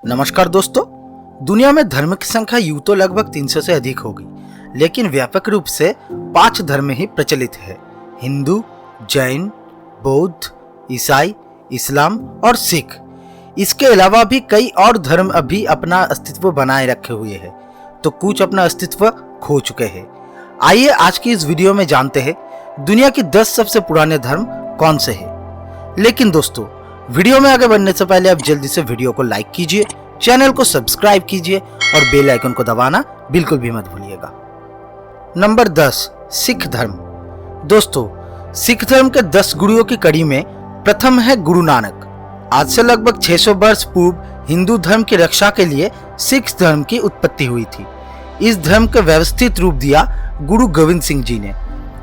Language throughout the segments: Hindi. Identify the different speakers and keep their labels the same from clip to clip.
Speaker 1: नमस्कार दोस्तों। दुनिया में धर्म की संख्या यूं तो लगभग 300 से अधिक होगी, लेकिन व्यापक रूप से 5 धर्म ही प्रचलित है: हिंदू, जैन, बौद्ध, ईसाई, इस्लाम और सिख। इसके अलावा भी कई और धर्म अभी अपना अस्तित्व बनाए रखे हुए हैं, तो कुछ अपना अस्तित्व खो चुके हैं। आइए आज की इस वीडियो में जानते हैं दुनिया की 10 सबसे पुराने धर्म कौन से हैं। लेकिन दोस्तों, वीडियो में आगे बढ़ने से पहले आप जल्दी से वीडियो को लाइक कीजिए, चैनल को सब्सक्राइब कीजिए और बेल आइकन को दबाना बिल्कुल भी मत भूलिएगा। नंबर 10, सिख धर्म। दोस्तों, सिख धर्म के 10 गुरुओं की कड़ी में प्रथम है गुरु नानक। आज से लगभग 600 वर्ष पूर्व हिंदू धर्म की रक्षा के लिए सिख धर्म की उत्पत्ति हुई थी। इस धर्म को व्यवस्थित रूप दिया गुरु गोविंद सिंह जी ने।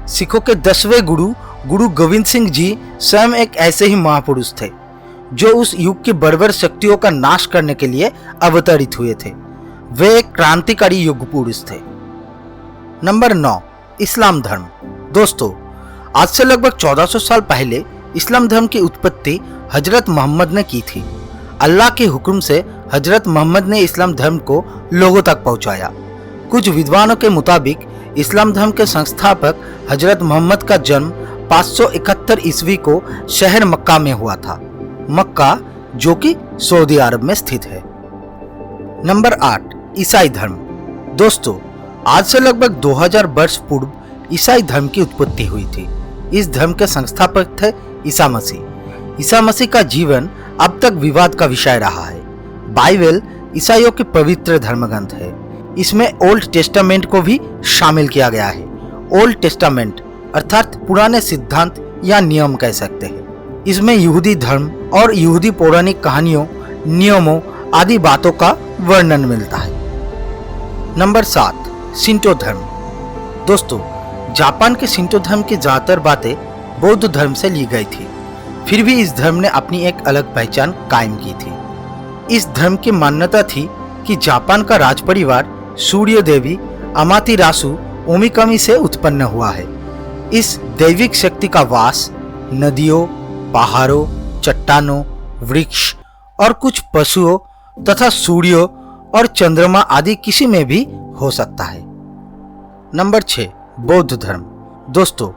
Speaker 1: सिखों के 10वें गुरु गोविंद सिंह जी स्वयं एक ऐसे ही महापुरुष थे जो उस युग की बर्बर शक्तियों का नाश करने के लिए अवतरित हुए थे। वे एक क्रांतिकारी युग पुरुष थे। नंबर 9, इस्लाम धर्म। दोस्तों, आज से लगभग 1400 साल पहले इस्लाम धर्म की उत्पत्ति हजरत मोहम्मद ने की थी। अल्लाह के हुक्म से हजरत मोहम्मद ने इस्लाम धर्म को लोगों तक पहुंचाया। कुछ विद्वानों के मुताबिक इस्लाम धर्म के संस्थापक हजरत मोहम्मद का जन्म 571 ईस्वी को शहर मक्का में हुआ था। मक्का जो कि सऊदी अरब में स्थित है। नंबर 8, ईसाई धर्म। दोस्तों, आज से लगभग 2000 वर्ष पूर्व ईसाई धर्म की उत्पत्ति हुई थी। इस धर्म के संस्थापक थे ईसा मसीह। ईसा मसीह का जीवन अब तक विवाद का विषय रहा है। बाइबल ईसाइयों की पवित्र धर्म ग्रंथ है। इसमें ओल्ड टेस्टामेंट को भी शामिल किया गया है। ओल्ड टेस्टामेंट अर्थात पुराने सिद्धांत या नियम कह सकते हैं। इसमें यहूदी धर्म और यहूदी पौराणिक कहानियों, नियमों आदि बातों का वर्णन मिलता है। नंबर 7, शिंटो धर्म। दोस्तों, जापान के शिंटो धर्म की ज्यादातर बातें बौद्ध धर्म से ली गई थी। फिर भी इस धर्म ने अपनी एक अलग पहचान कायम की थी। इस धर्म की मान्यता थी कि जापान का राज परिवार सूर्य देवी अमातेरासु ओमिकामी से उत्पन्न हुआ है। इस दैविक शक्ति का वास नदियों, पहाड़ों, चट्टानों, वृक्ष और कुछ पशुओं तथा सूर्य और चंद्रमा आदि किसी में भी हो सकता है। नंबर 6, बौद्ध धर्म। दोस्तों,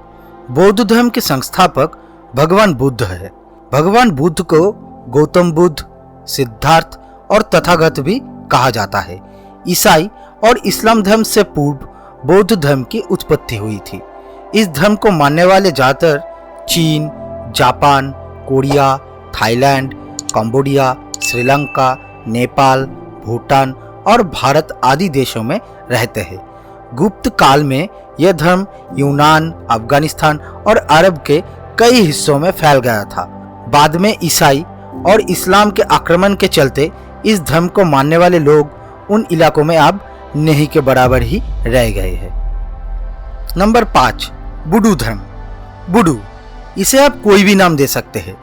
Speaker 1: बौद्ध धर्म के संस्थापक भगवान बुद्ध है। भगवान बुद्ध को गौतम बुद्ध, सिद्धार्थ और तथागत भी कहा जाता है। ईसाई और इस्लाम धर्म से पूर्व बौद्ध धर्म की उत्पत्ति हुई थी। इस धर्म को मानने वाले ज्यादातर चीन, Japan, Korea, Thailand, Cambodia, Sri Lanka, Nepal, Bhutan और भारत आदि देशों में रहते हैं। गुप्त काल में यह धर्म यूनान, अफगानिस्तान और अरब के कई हिस्सों में फैल गया था। बाद में ईसाई और इस्लाम के आक्रमण के चलते इस धर्म को मानने वाले लोग उन इलाकों में अब नहीं के बराबर ही रह गए हैं। नंबर 5, बुडू धर्म। बुडू, इसे आप कोई भी नाम दे सकते हैं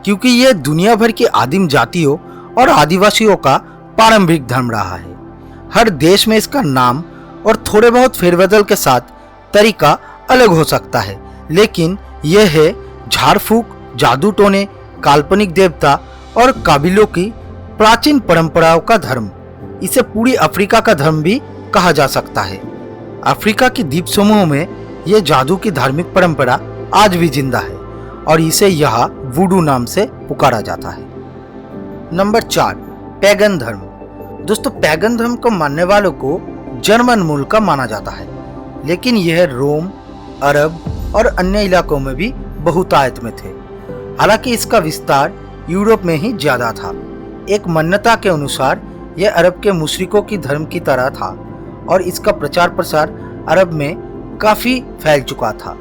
Speaker 1: क्योंकि यह दुनिया भर की आदिम जातियों और आदिवासियों का पारंपरिक धर्म रहा है। हर देश में इसका नाम और थोड़े बहुत फेरबदल के साथ तरीका अलग हो सकता है, लेकिन यह है झाड़ फूक, जादू टोने, काल्पनिक देवता और काबिलों की प्राचीन परंपराओं का धर्म। इसे पूरी अफ्रीका का धर्म भी कहा जा सकता है। अफ्रीका के द्वीप समूह में यह जादू की धार्मिक परंपरा आज भी जिंदा है और इसे यहाँ वुडू नाम से पुकारा जाता है। नंबर 4, पैगन धर्म। दोस्तों, पैगन धर्म को मानने वालों को जर्मन मूल का माना जाता है, लेकिन यह रोम, अरब और अन्य इलाकों में भी बहुतायत में थे। हालांकि इसका विस्तार यूरोप में ही ज्यादा था। एक मान्यता के अनुसार यह अरब के मुशरिकों की धर्म की तरह था और इसका प्रचार प्रसार अरब में काफी फैल चुका था।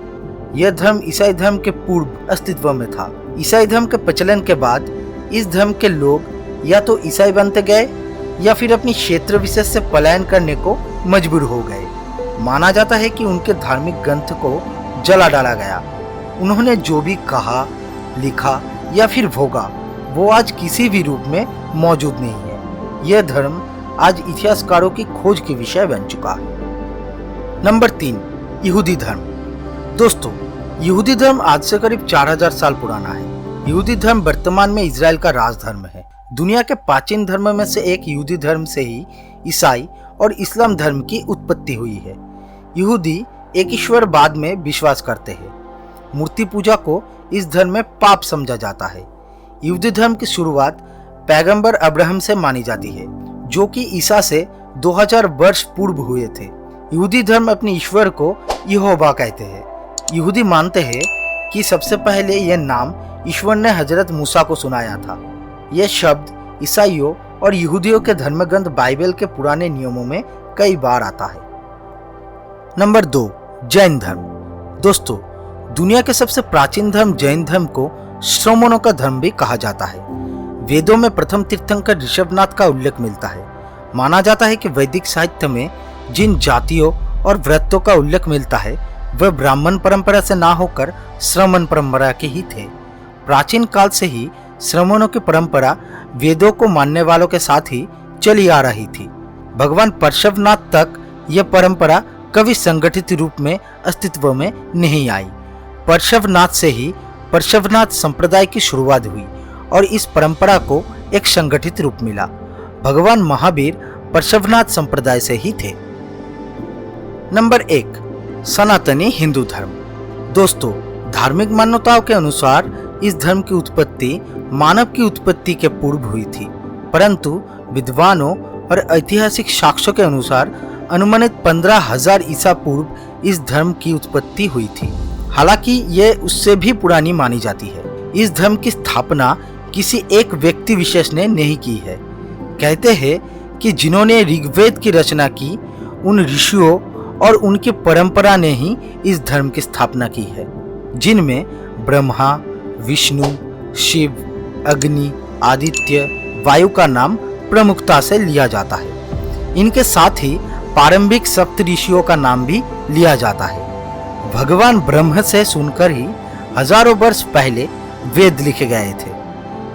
Speaker 1: यह धर्म ईसाई धर्म के पूर्व अस्तित्व में था। ईसाई धर्म के प्रचलन के बाद इस धर्म के लोग या तो ईसाई बनते गए या फिर अपनी क्षेत्र विशेष से पलायन करने को मजबूर हो गए। माना जाता है कि उनके धार्मिक ग्रंथ को जला डाला गया। उन्होंने जो भी कहा, लिखा या फिर भोगा वो आज किसी भी रूप में मौजूद नहीं है। यह धर्म आज इतिहासकारों की खोज के विषय बन चुका है। नंबर 3, यहूदी धर्म। दोस्तों, यहूदी धर्म आज से करीब 4000 साल पुराना है। यहूदी धर्म वर्तमान में इजराइल का राजधर्म है। दुनिया के प्राचीन धर्म में से एक यहूदी धर्म से ही ईसाई और इस्लाम धर्म की उत्पत्ति हुई है। यहूदी एक ईश्वरवाद में विश्वास करते हैं। मूर्ति पूजा को इस धर्म में पाप समझा जाता है। यहूदी धर्म की शुरुआत पैगंबर अब्राहम से मानी जाती है, जो कि ईसा से 2000 वर्ष पूर्व हुए थे। यहूदी धर्म अपने ईश्वर को यहोवा कहते हैं। यहूदी मानते हैं कि सबसे पहले यह नाम ईश्वर ने हजरत मूसा को सुनाया था। यह शब्द ईसाइयों और यहूदियों के धर्मग्रंथ बाइबल के पुराने नियमों में कई बार आता है। नंबर 2, जैन धर्म। दोस्तों, दुनिया के सबसे प्राचीन धर्म जैन धर्म को श्रमणों का धर्म भी कहा जाता है। वेदों में प्रथम तीर्थंकर ऋषभनाथ का उल्लेख मिलता है। माना जाता है कि वैदिक साहित्य में जिन जातियों और व्रतों का उल्लेख मिलता है वह ब्राह्मण परंपरा से ना होकर श्रमण परंपरा के ही थे। प्राचीन काल से ही श्रमणों की परंपरा वेदों को मानने वालों के साथ ही चली आ रही थी। भगवान पार्श्वनाथ तक यह परंपरा कभी संगठित रूप में अस्तित्व में नहीं आई। पार्श्वनाथ से ही पार्श्वनाथ संप्रदाय की शुरुआत हुई और इस परंपरा को एक संगठित रूप मिला। भगवान महावीर पार्श्वनाथ संप्रदाय से ही थे। नंबर 1, सनातनी हिंदू धर्म। दोस्तों, धार्मिक मान्यताओं के अनुसार इस धर्म की उत्पत्ति मानव की उत्पत्ति के पूर्व हुई थी, परंतु विद्वानों और ऐतिहासिक साक्ष्यों के अनुसार अनुमानित 15,000 ईसा पूर्व इस धर्म की उत्पत्ति हुई थी। हालांकि यह उससे भी पुरानी मानी जाती है। इस धर्म की स्थापना किसी एक व्यक्ति विशेष ने नहीं की है। कहते हैं कि जिन्होंने ऋग्वेद की रचना की उन ऋषियों और उनकी परंपरा ने ही इस धर्म की स्थापना की है, जिनमें ब्रह्मा, विष्णु, शिव, अग्नि, आदित्य, वायु का नाम प्रमुखता से लिया जाता है। इनके साथ ही प्रारंभिक सप्त ऋषियों का नाम भी लिया जाता है। भगवान ब्रह्म से सुनकर ही हजारों वर्ष पहले वेद लिखे गए थे।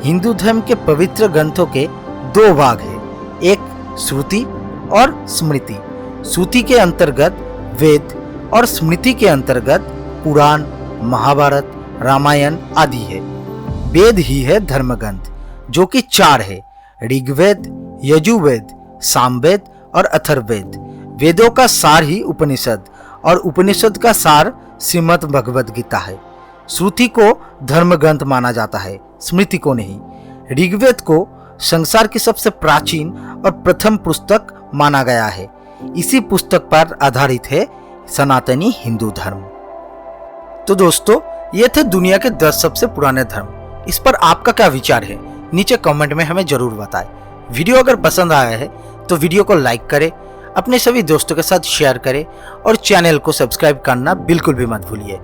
Speaker 1: हिंदू धर्म के पवित्र ग्रंथों के 2 भाग हैं, एक श्रुति और स्मृति। श्रुति के अंतर्गत वेद और स्मृति के अंतर्गत पुराण, महाभारत, रामायण आदि है। वेद ही है धर्मग्रंथ, जो कि 4 है: ऋग्वेद, यजुर्वेद, सामवेद और अथर्ववेद। वेदों का सार ही उपनिषद और उपनिषद का सार श्रीमद् भगवद गीता है। श्रुति को धर्मग्रंथ माना जाता है, स्मृति को नहीं। ऋग्वेद को संसार की सबसे प्राचीन और प्रथम पुस्तक माना गया है। इसी पुस्तक पर आधारित है सनातनी हिंदू धर्म। तो दोस्तों, ये थे दुनिया के 10 सबसे पुराने धर्म। इस पर आपका क्या विचार है, नीचे कमेंट में हमें जरूर बताएं। वीडियो अगर पसंद आया है तो वीडियो को लाइक करें, अपने सभी दोस्तों के साथ शेयर करें और चैनल को सब्सक्राइब करना बिल्कुल भी मत भूलिए।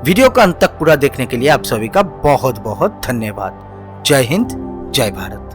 Speaker 1: वीडियो का अंत तक पूरा देखने के लिए आप सभी का बहुत बहुत धन्यवाद। जय हिंद, जय भारत।